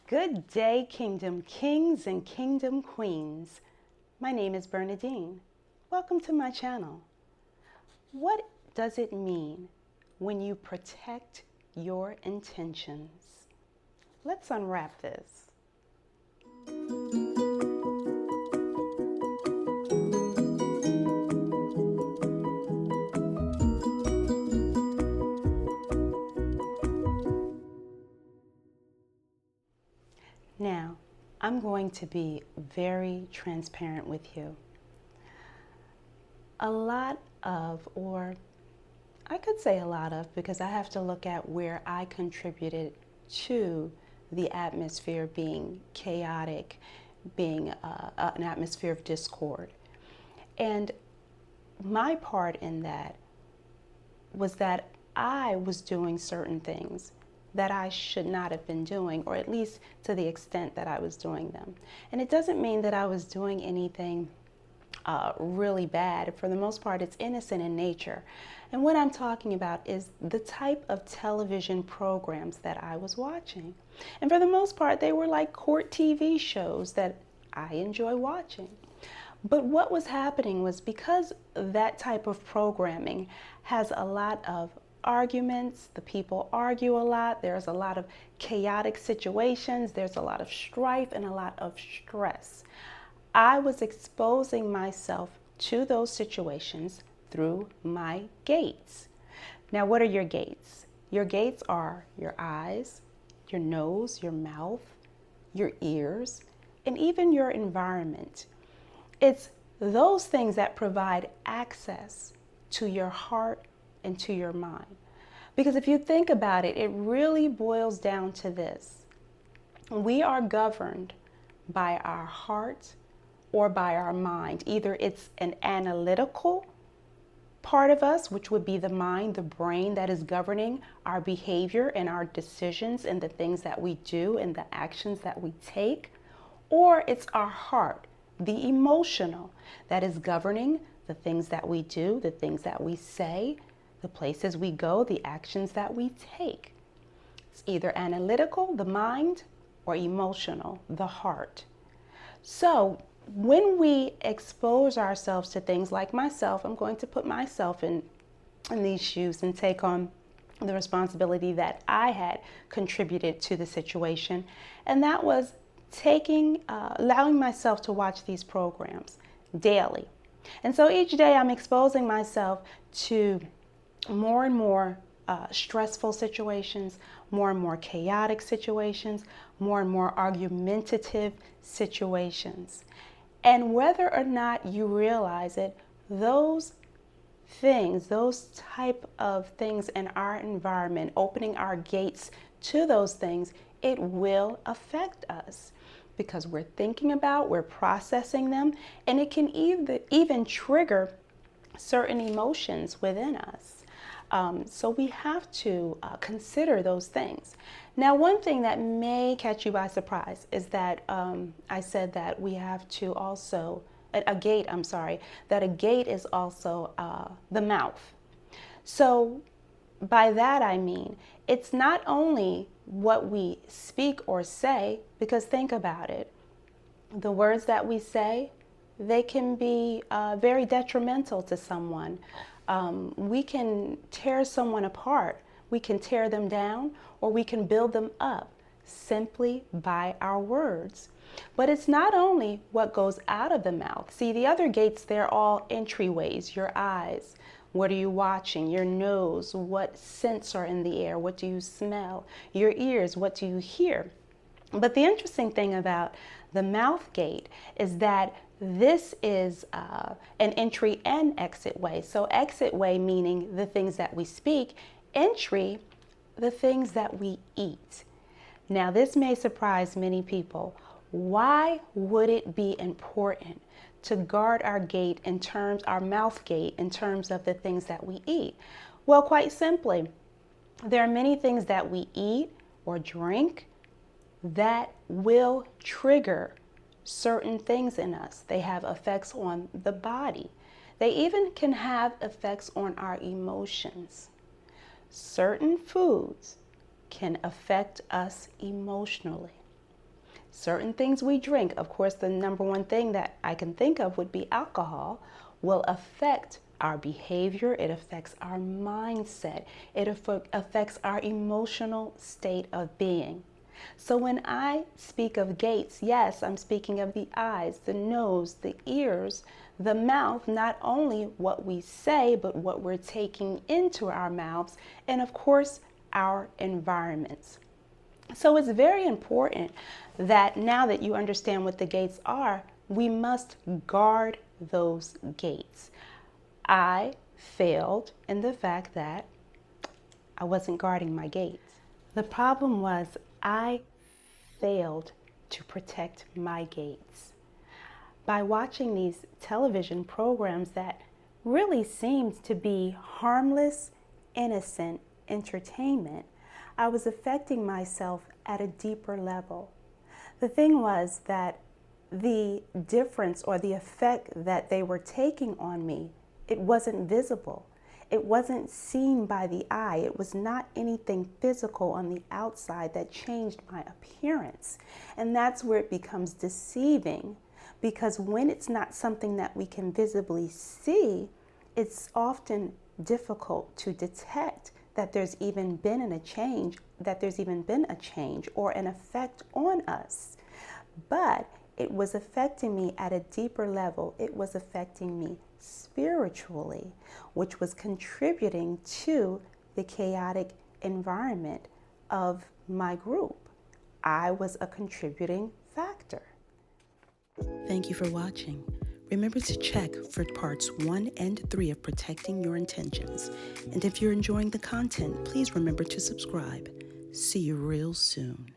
Good day, Kingdom Kings and Kingdom Queens. My name is Bernadine. Welcome to my channel. What does it mean when you protect your intentions? Let's unwrap this. Now, I'm going to be very transparent with you. Or I could say a lot of, because I have to look at where I contributed to the atmosphere being chaotic, being an atmosphere of discord. And my part in that was that I was doing certain things that I should not have been doing, or at least to the extent that I was doing them. And it doesn't mean that I was doing anything really bad. For the most part, it's innocent in nature. And what I'm talking about is the type of television programs that I was watching. And for the most part, they were like court TV shows that I enjoy watching. But what was happening was, because that type of programming has a lot of arguments, the people argue a lot, there's a lot of chaotic situations, there's a lot of strife and a lot of stress. I was exposing myself to those situations through my gates. Now, what are your gates? Your gates are your eyes, your nose, your mouth, your ears, and even your environment. It's those things that provide access to your heart and to your mind. Because if you think about it, it really boils down to this. We are governed by our heart or by our mind. Either it's an analytical part of us, which would be the mind, the brain, that is governing our behavior and our decisions and the things that we do and the actions that we take, or it's our heart, the emotional, that is governing the things that we do, the things that we say, the places we go, the actions that we take. It's either analytical, the mind, or emotional, the heart. So when we expose ourselves to things, like myself, I'm going to put myself in these shoes and take on the responsibility that I had contributed to the situation, and that was allowing myself to watch these programs daily. And so each day I'm exposing myself to more and more stressful situations, more and more chaotic situations, more and more argumentative situations. And whether or not you realize it, those things, those type of things in our environment, opening our gates to those things, it will affect us, because we're thinking about, we're processing them, and it can even trigger certain emotions within us. So we have to consider those things. Now, one thing that may catch you by surprise is that I said that we have to also, that a gate is also the mouth. So by that I mean, it's not only what we speak or say, because think about it. The words that we say, they can be very detrimental to someone. We can tear someone apart. We can tear them down, or we can build them up simply by our words. But it's not only what goes out of the mouth. See, the other gates, they're all entryways. Your eyes, what are you watching? Your nose, what scents are in the air? What do you smell? Your ears, what do you hear? But the interesting thing about the mouth gate is that this is an entry and exit way. So exit way meaning the things that we speak, entry, the things that we eat. Now, this may surprise many people. Why would it be important to guard our mouth gate in terms of the things that we eat? Well, quite simply, there are many things that we eat or drink that will trigger certain things in us. They have effects on the body. They even can have effects on our emotions. Certain foods can affect us emotionally. certain things we drink, of course, the number one thing that I can think of would be alcohol, will affect our behavior, it affects our mindset, it affects our emotional state of being. So when I speak of gates, yes, I'm speaking of the eyes, the nose, the ears, the mouth, not only what we say, but what we're taking into our mouths, and of course, our environments. So it's very important that now that you understand what the gates are, we must guard those gates. I failed in the fact that I wasn't guarding my gates. The problem was I failed to protect my gates. By watching these television programs that really seemed to be harmless, innocent entertainment, I was affecting myself at a deeper level. The thing was that the difference or the effect that they were taking on me, it wasn't visible. It wasn't seen by the eye. It was not anything physical on the outside that changed my appearance. And that's where it becomes deceiving, because when it's not something that we can visibly see, it's often difficult to detect that there's even been a change or an effect on us. But it was affecting me at a deeper level. It was affecting me spiritually, which was contributing to the chaotic environment of my group. I was a contributing factor. Thank you for watching. Remember to check for parts 1 and 3 of Protecting Your Intentions. And if you're enjoying the content, please remember to subscribe. See you real soon.